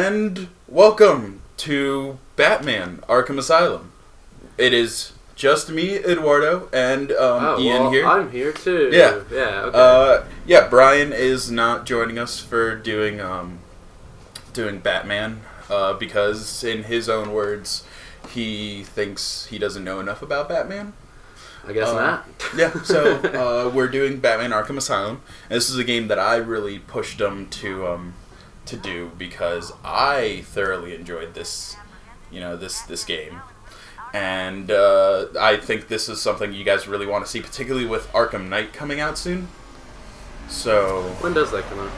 And welcome to Batman Arkham Asylum. It is just me, Eduardo, and Ian here. I'm here too. Yeah. Yeah, okay. Bryan is not joining us for doing Batman because, in his own words, he thinks he doesn't know enough about Batman. I guess not. Yeah, so we're doing Batman Arkham Asylum. And this is a game that I really pushed him to do because I thoroughly enjoyed this game. And I think this is something you guys really want to see, particularly with Arkham Knight coming out soon. So when does that come out?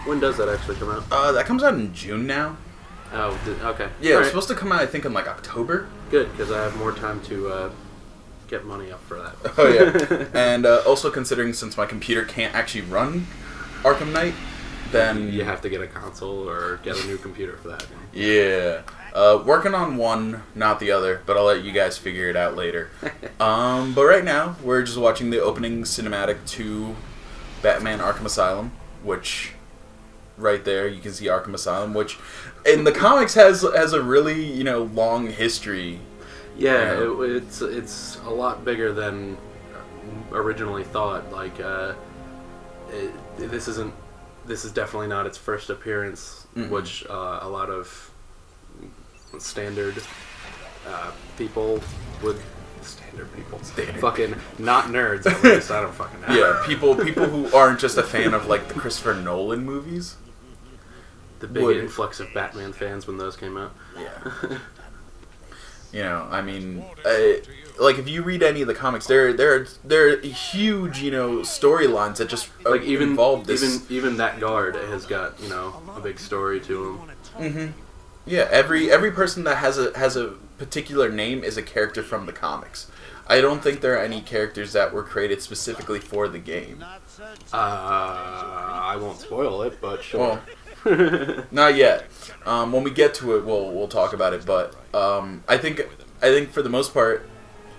When does that actually come out? That comes out in June now. Oh, okay. Yeah, it's supposed to come out, I think, in like October. Good, because I have more time to get money up for that. Oh yeah, and also considering since my computer can't actually run Arkham Knight, then you have to get a console or get a new computer for that. Yeah. Working on one, not the other, but I'll let you guys figure it out later. But right now, we're just watching the opening cinematic to Batman Arkham Asylum, which, right there, you can see Arkham Asylum, which in the comics has a really, long history. Yeah, it's a lot bigger than originally thought. Like, this is definitely not its first appearance, which a lot of standard people would... Standard people. Fucking not nerds, at least. I don't fucking know. Yeah, people who aren't just a fan of, like, the Christopher Nolan movies. The big influx of Batman fans when those came out. Yeah. I mean, like, if you read any of the comics, there are huge, storylines that just like involve this. Even that guard has got, a big story to him. Mm-hmm. Yeah, every person that has a particular name is a character from the comics. I don't think there are any characters that were created specifically for the game. I won't spoil it, but sure. Well, not yet. When we get to it, we'll talk about it. But I think for the most part,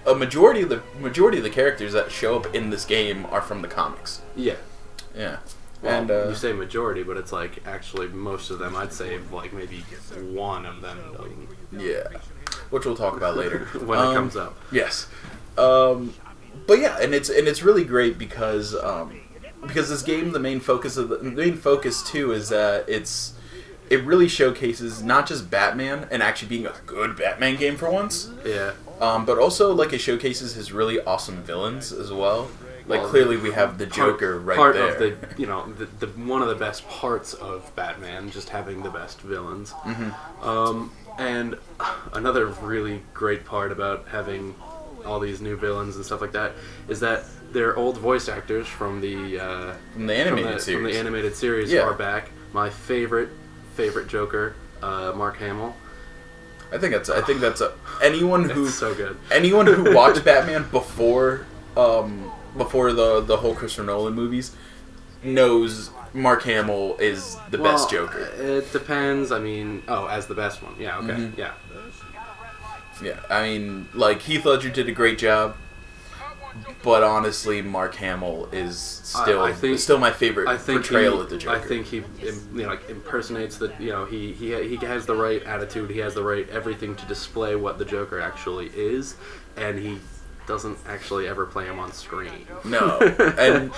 a majority of the characters that show up in this game are from the comics. Yeah. Yeah. Well, and you say majority, but it's like actually most of them. I'd say like maybe one of them. Yeah. Which we'll talk about later when it comes up. Yes. But yeah, and it's really great because this game, the main focus too is that it really showcases not just Batman and actually being a good Batman game for once. Yeah. But also like it showcases his really awesome villains as well. Like clearly we have the Joker right part there. Of the one of the best parts of Batman, just having the best villains. Mm-hmm. And another really great part about having all these new villains and stuff like that is that they're old voice actors from the animated series are back. My favorite Joker, Mark Hamill. I think that's anyone who so good. Anyone who watched Batman before the whole Christopher Nolan movies knows Mark Hamill is the best Joker. It depends. I mean, as the best one. Yeah, okay. Mm-hmm. Yeah. Yeah, I mean, like, Heath Ledger did a great job, but honestly, Mark Hamill is still my favorite portrayal of the Joker. I think he impersonates the, he has the right attitude, he has the right everything to display what the Joker actually is, and he doesn't actually ever play him on screen. No,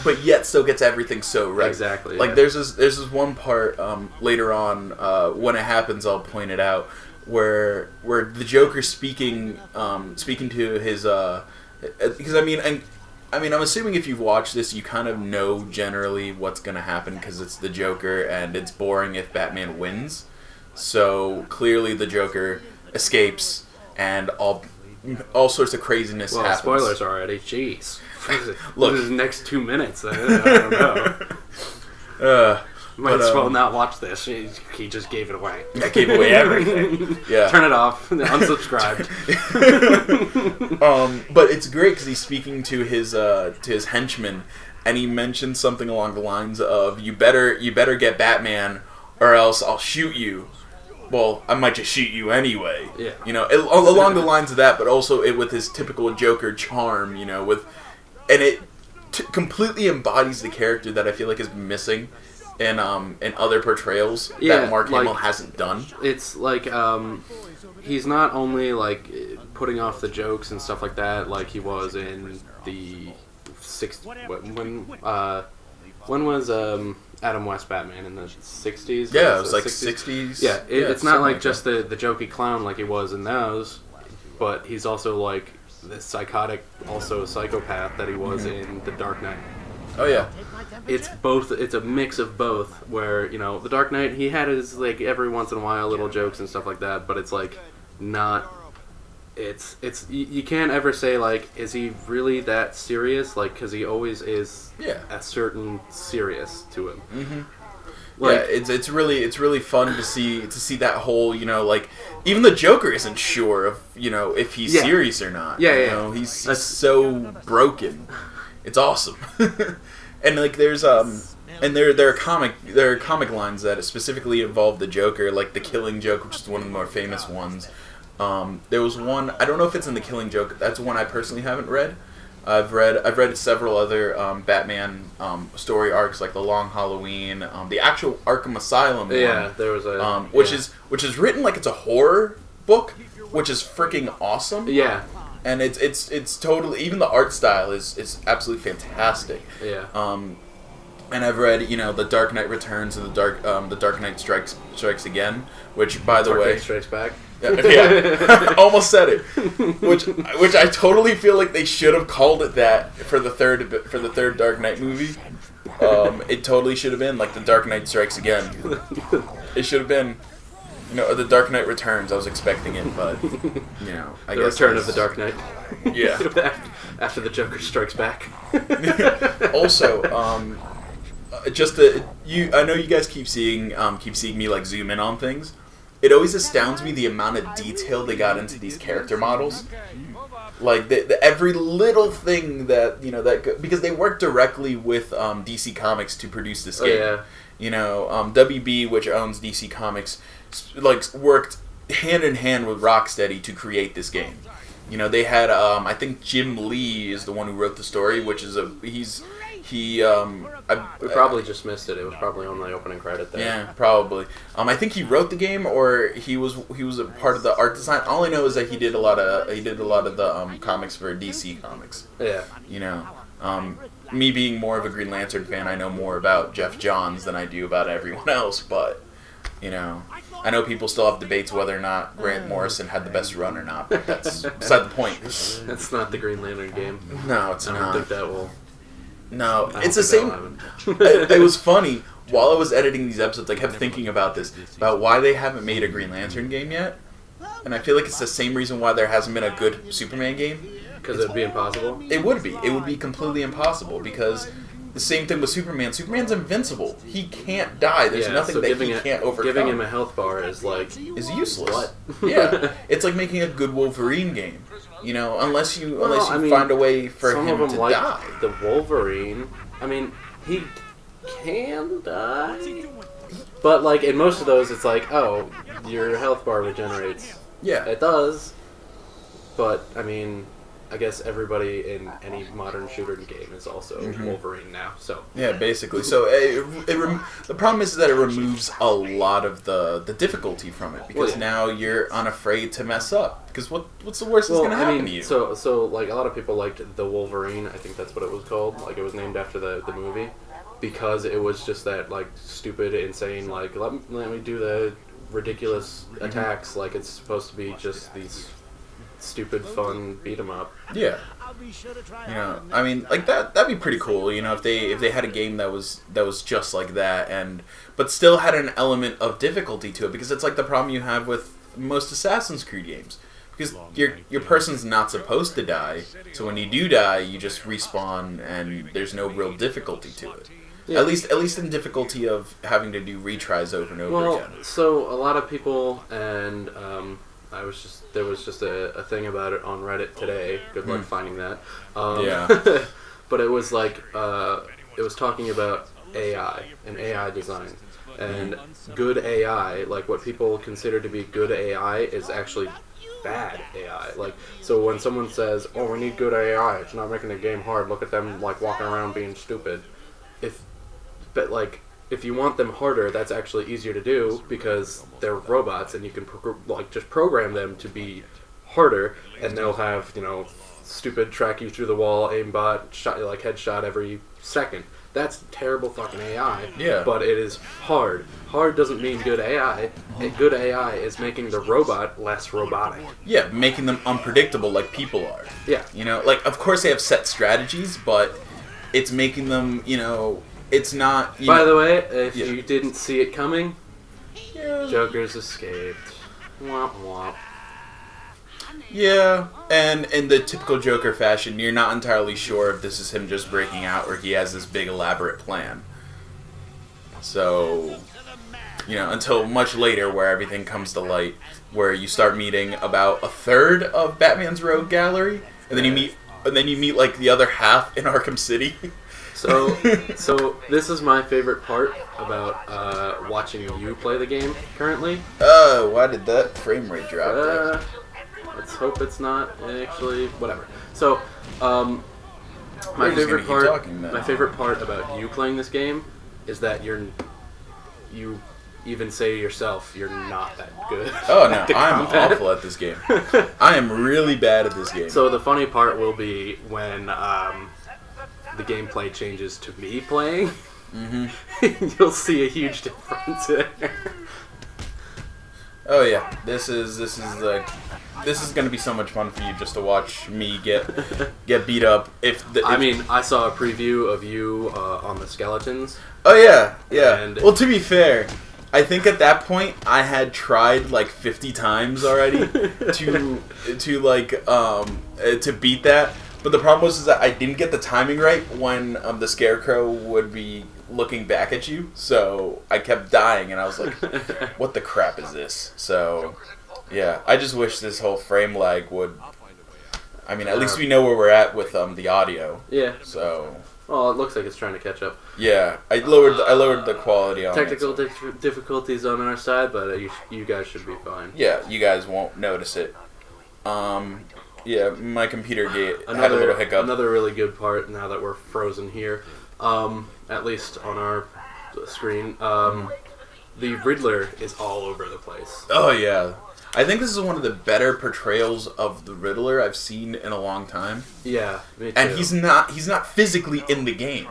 but yet still gets everything so right. Exactly. Like there's this one part later on when it happens, I'll point it out, where the Joker's speaking to his because I'm assuming if you've watched this, you kind of know generally what's gonna happen because it's the Joker and it's boring if Batman wins. So clearly the Joker escapes and all sorts of craziness happens. Spoilers already. Jeez. Look, this next 2 minutes. I don't know. Might as well not watch this. He just gave it away. I gave away everything. Yeah. Turn it off. Unsubscribed. But it's great because he's speaking to his henchman, and he mentions something along the lines of, "You better get Batman, or else I'll shoot you." Well, I might just shoot you anyway. Yeah. Along the lines of that, but also with his typical Joker charm, and it completely embodies the character that I feel like is missing in other portrayals that Mark Hamill hasn't done. It's like he's not only like putting off the jokes and stuff like that, like he was in the when was Adam West Batman in the 60s? Yeah, it was like 60s. Yeah, it's not like just the jokey clown like he was in those, but he's also like the psychotic, also psychopath that he was in The Dark Knight. Oh yeah. It's both. It's a mix of both. Where The Dark Knight, he had his like every once in a while little jokes and stuff like that, but it's like not. It's you can't ever say like, is he really that serious? Like, because he always is. Yeah. A certain serious to him. Mm-hmm. Like, yeah, it's really fun to see that whole, like, even the Joker isn't sure of if he's serious or not. Yeah, he's so broken. It's awesome. And like there's and there are comic lines that specifically involve the Joker, like the Killing Joke, which is one of the more famous ones. There was one, I don't know if it's in the Killing Joke. That's one I personally haven't read. I've read several other Batman story arcs, like the Long Halloween, the actual Arkham Asylum one. Yeah, there was a which is written like it's a horror book, which is freaking awesome. Yeah. And it's totally, even the art style is absolutely fantastic. Yeah. And I've read The Dark Knight Returns and the Dark Knight Strikes Again, which by the way, Dark Knight Strikes Back. Yeah, almost said it. Which I totally feel like they should have called it that for the third Dark Knight movie. It totally should have been like The Dark Knight Strikes Again. It should have been. The Dark Knight Returns. I was expecting it, but I guess Return of the Dark Knight. Yeah. After the Joker strikes back. Also, I know you guys keep seeing me like zoom in on things. It always astounds me the amount of detail they got into these character models. Like every little thing that because they work directly with DC Comics to produce this game. Oh, yeah. WB, which owns DC Comics, worked hand in hand with Rocksteady to create this game. They had I think Jim Lee is the one who wrote the story, which is we probably just missed it. It was probably on the opening credit there. Yeah, probably. I think he wrote the game, or he was a part of the art design. All I know is that he did a lot of the comics for DC Comics. Yeah. Me being more of a Green Lantern fan, I know more about Jeff Johns than I do about everyone else. But I know people still have debates whether or not Grant Morrison had the best run or not. But that's beside the point. That's not the Green Lantern game. No, it's not. not. I don't think that will. No, it's the same. It was funny. While I was editing these episodes, I kept thinking about this, about why they haven't made a Green Lantern game yet. And I feel like it's the same reason why there hasn't been a good Superman game. Because it would be impossible? It would be. It would be completely impossible, because the same thing with Superman. Superman's invincible. He can't die. There's nothing that he can't overcome. Giving him a health bar is useless. What? Yeah. It's like making a good Wolverine game. Unless you find a way for him to die. Some of them like the Wolverine. I mean, he can die. But like in most of those, it's like, oh, your health bar regenerates. Yeah. It does. But, I mean, I guess everybody in any modern shooter game is also Wolverine now. So yeah, basically. So the problem is that it removes a lot of the difficulty from it, because now you're unafraid to mess up. Because what's the worst that's going to happen to you? So like a lot of people liked the Wolverine. I think that's what it was called. Like it was named after the movie, because it was just that like stupid, insane, like let me do the ridiculous attacks like it's supposed to be just these stupid fun beat 'em up. Yeah. I mean, like that'd be pretty cool, if they had a game that was just like that, but still had an element of difficulty to it, because it's like the problem you have with most Assassin's Creed games. Because your person's not supposed to die, so when you do die, you just respawn, and there's no real difficulty to it. Yeah. At least in difficulty of having to do retries over and over again. So a lot of people, and there was just a thing about it on Reddit today. Good luck finding that. Yeah. But it was like it was talking about AI and AI design. And good AI, like what people consider to be good AI, is actually bad AI. Like, so when someone says, "Oh, we need good AI. It's not making the game hard. Look at them like walking around being stupid." If if you want them harder, that's actually easier to do because they're robots, and you can just program them to be harder, and they'll have stupid track you through the wall aimbot shot headshot every second. That's terrible fucking AI. Yeah. But it is hard. Hard doesn't mean good AI. Good AI is making the robot less robotic. Yeah, making them unpredictable like people are. Yeah. Of course they have set strategies, but it's making them, it's not... By the way, if you didn't see it coming, Joker's escaped. Womp womp. Yeah, and in the typical Joker fashion, you're not entirely sure if this is him just breaking out or he has this big elaborate plan. So, until much later where everything comes to light, where you start meeting about a third of Batman's rogue gallery, and then you meet like the other half in Arkham City. So this is my favorite part about watching you play the game currently. Why did that frame rate drop there? Let's hope it's not actually whatever. So, my favorite part about you playing this game is that you even say yourself you're not that good. Oh no, I'm awful at this game. I am really bad at this game. So the funny part will be when the gameplay changes to me playing. Mm-hmm. You'll see a huge difference there. Oh yeah, this is going to be so much fun for you just to watch me get beat up. I saw a preview of you on the skeletons. Oh yeah. Well, to be fair, I think at that point I had tried like 50 times already to beat that. But the problem was that I didn't get the timing right when the Scarecrow would be looking back at you. So I kept dying, and I was like, "What the crap is this?" So. Yeah, I just wish this whole frame lag would... I mean, at least we know where we're at with the audio. Yeah. So... Well, it looks like it's trying to catch up. Yeah, I lowered the quality on Technical difficulties on our side, but you guys should be fine. Yeah, you guys won't notice it. Yeah, my computer had a little hiccup. Another really good part, now that we're frozen here, at least on our screen, the Riddler is all over the place. Oh, yeah. I think this is one of the better portrayals of the Riddler I've seen in a long time. Yeah, me too. And he's not physically in the game.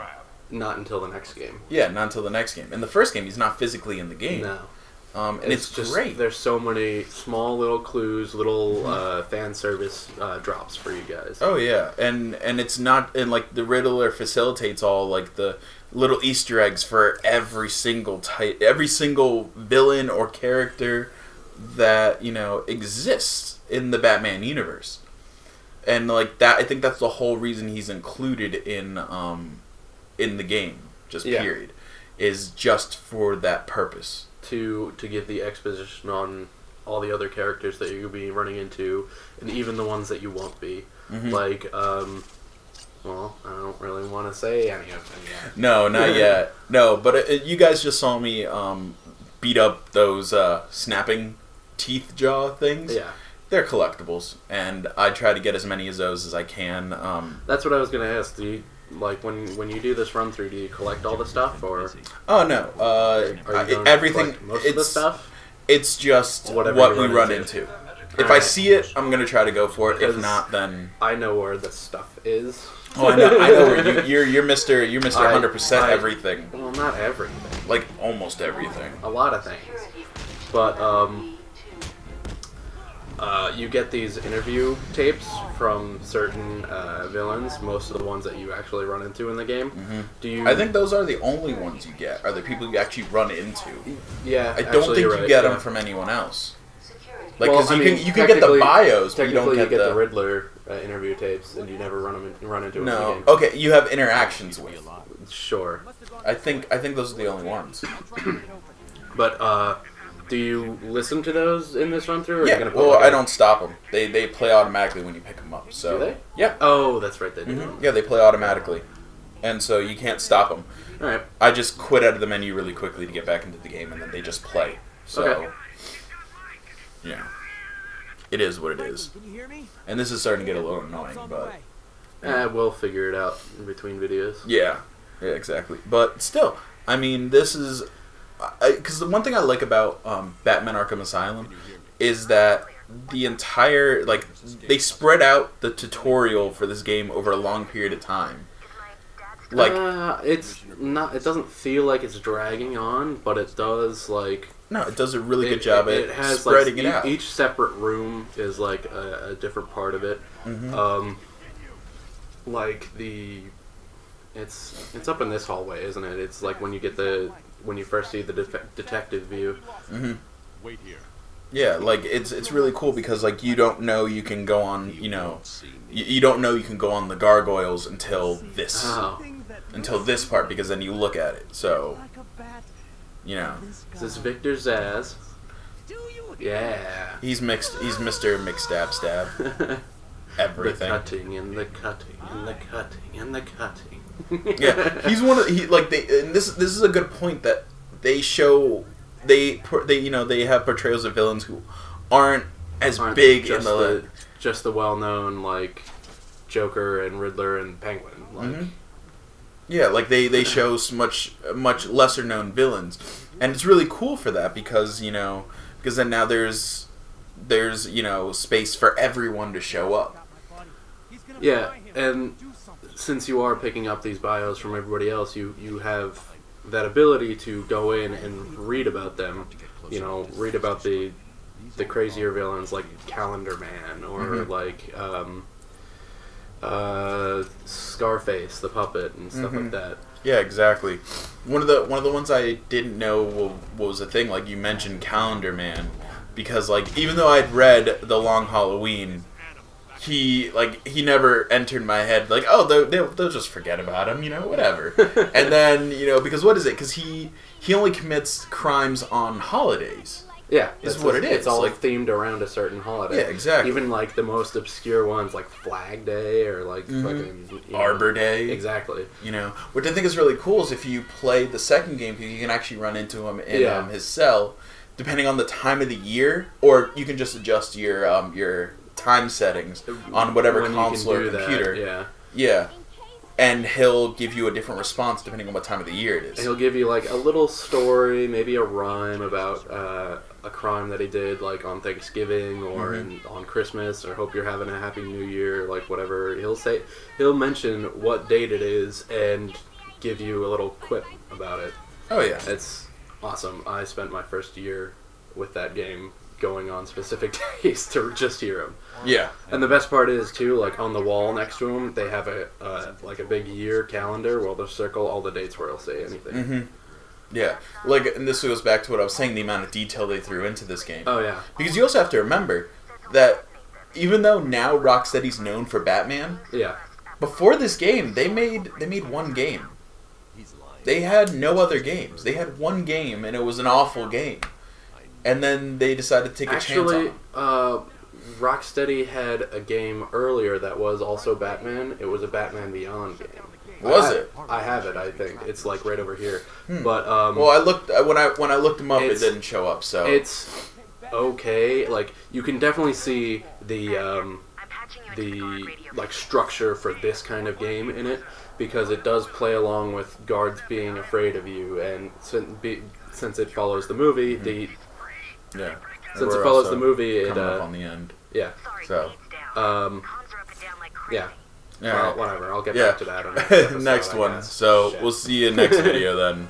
Not until the next game. Yeah, not until the next game. In the first game, he's not physically in the game. No. And it's just great. There's so many small little clues, little fan service drops for you guys. Oh yeah, and it's not, and like the Riddler facilitates all like the little Easter eggs for every single villain or character that exists in the Batman universe, and like that, I think that's the whole reason he's included in the game. Period, is just for that purpose. To give the exposition on all the other characters that you'll be running into, and even the ones that you won't be. Mm-hmm. Like, well, I don't really want to say any of them yet. No, not yet. No, but you guys just saw me beat up those snapping teeth jaw things. Yeah. They're collectibles, and I try to get as many of those as I can. That's what I was going to ask. Do you, like, when you do this run-through, do you collect all the stuff, or...? Oh, no. Everything... Most of the stuff? It's just what we run into. If I see it, I'm going to try to go for it. If not, then... I know where the stuff is. Oh, I know where you're Mr. 100% everything. Well, not everything. Like, almost everything. A lot of things. But, you get these interview tapes from certain villains, most of the ones that you actually run into in the game. Mm-hmm. I think those are the only ones you get, are the people you actually run into. Yeah, I don't think you get them from anyone else. Like, because you can get the bios, but you don't get the Riddler interview tapes, and you never run into them in the game. Okay, you have interactions with. Sure. I think those are the only ones. But, do you listen to those in this run through? Yeah. Well, I don't stop them. They play automatically when you pick them up. So. Do they? Yeah. Oh, that's right. They do. Mm-hmm. Yeah, they play automatically, and so you can't stop them. All right. I just quit out of the menu really quickly to get back into the game, and then they just play. So. Okay. Yeah. It is what it is. And this is starting to get a little annoying, but. We'll figure it out in between videos. Yeah. Yeah, exactly. But still, I mean, this is because the one thing I like about Batman Arkham Asylum is that the entire they spread out the tutorial for this game over a long period of time. It's not. It doesn't feel like it's dragging on, but it does. No, it does a really good job at has, spreading it out. Each separate room is a different part of it. Mm-hmm. It's up in this hallway, isn't it? It's when you first see the detective view. Mm-hmm. Wait here. Yeah, it's really cool because you don't know you can go on you don't know you can go on the gargoyles until this part, because then you look at it. So Is this Victor Zsasz? Yeah. He's Mr. Mixstab. Everything. The cutting and the cutting and the cutting and the cutting. Yeah, he's one of and this is a good point that they show. They have portrayals of villains who aren't big in just the well-known Joker and Riddler and Penguin. Mm-hmm. Yeah, they show much lesser known villains, and it's really cool for that because then now there's space for everyone to show up. Yeah, and since you are picking up these bios from everybody else, you have that ability to go in and read about them. Read about the crazier villains like Calendar Man or Scarface the puppet and stuff like that. Yeah, exactly. One of the ones I didn't know what was a thing, you mentioned Calendar Man, because even though I'd read The Long Halloween, he never entered my head. They'll just forget about him, whatever. And then because what is it? Because he only commits crimes on holidays. Yeah, is what it is. It's all themed around a certain holiday. Yeah, exactly. Even the most obscure ones, like Flag Day or fucking Arbor Day. Exactly. Which I think is really cool is if you play the second game, you can actually run into him in his cell, depending on the time of the year, or you can just adjust your time settings on whatever console or computer. Yeah. And he'll give you a different response depending on what time of the year it is. And he'll give you a little story, maybe a rhyme about a crime that he did on Thanksgiving or on Christmas, or hope you're having a happy new year, whatever. He'll mention what date it is and give you a little quip about it. Oh yeah. It's awesome. I spent my first year with that game going on specific days to just hear him. Yeah. And the best part is too, on the wall next to him, they have a big year calendar where they'll circle all the dates where he'll say anything. Mm-hmm. Yeah. And this goes back to what I was saying, the amount of detail they threw into this game. Oh yeah. Because you also have to remember that even though now Rocksteady's known for Batman, before this game they made one game. They had no other games. They had one game, and it was an awful game. And then they decided to take a chance on it. Rocksteady had a game earlier that was also Batman. It was a Batman Beyond game. Was it? I have it. I think it's right over here. But well, I looked when I looked them up, it didn't show up. So it's okay. You can definitely see the structure for this kind of game in it, because it does play along with guards being afraid of you, and since it follows the movie, Since it follows the movie, it up on the end. Yeah. So. Yeah. Well, whatever. I'll get back to that on next episode, next one. So we'll see you next video then.